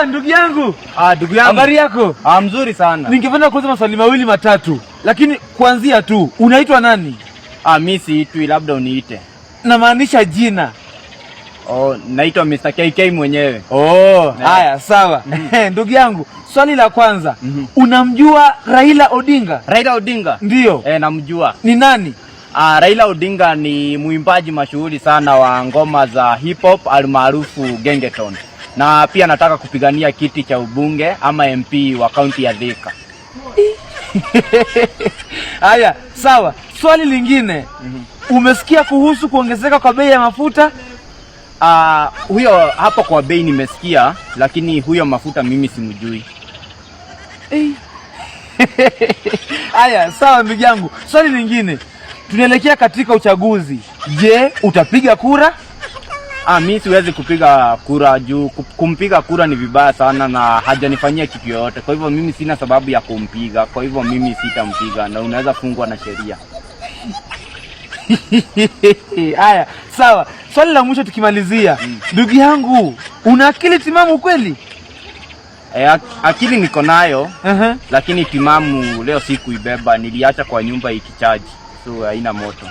Ndugu yangu. Ndugu yangu. Habari yako? Mzuri sana. Ningependa kuuliza maswali mawili matatu, lakini kuanzia tu, unaitwa nani? Mimi siitwi, labda uniite. Namaanisha jina. Naitwa Mr. KK mwenyewe. Haya, sawa. Ndugu yangu, swali la kwanza, unamjua Raila Odinga? Raila Odinga? Ndio. Namjua. Ni nani? Raila Odinga ni mwimbaji mashuhuri sana wa ngoma za hip hop almaarufu Gengeton. Na pia nataka kupigania kiti cha ubunge ama MP wa kaunti ya Thika. Haya, sawa. Swali lingine. Umesikia kuhusu kuongezeka kwa bei ya mafuta? Huyo hapo kwa bei nimesikia, lakini huyo mafuta mimi simjui. Haya, sawa ndugu yangu. Swali lingine. Tunaelekea katika uchaguzi. Je, utapiga kura? Mimi siwezi kupiga kura juu kumpiga kura ni vibaya sana na hajanifanyia kitu yoyote. Kwa hivyo mimi sina sababu ya kumpiga. Kwa hivyo mimi sitampiga na unaweza fungwa na sheria. Haya, sawa. Swali la mwisho tukimalizia. Ndugu yangu, una akili timamu kweli? Akili niko nayo, lakini timamu leo sikuibeba, niliacha kwa nyumba ikichaji. So haina moto.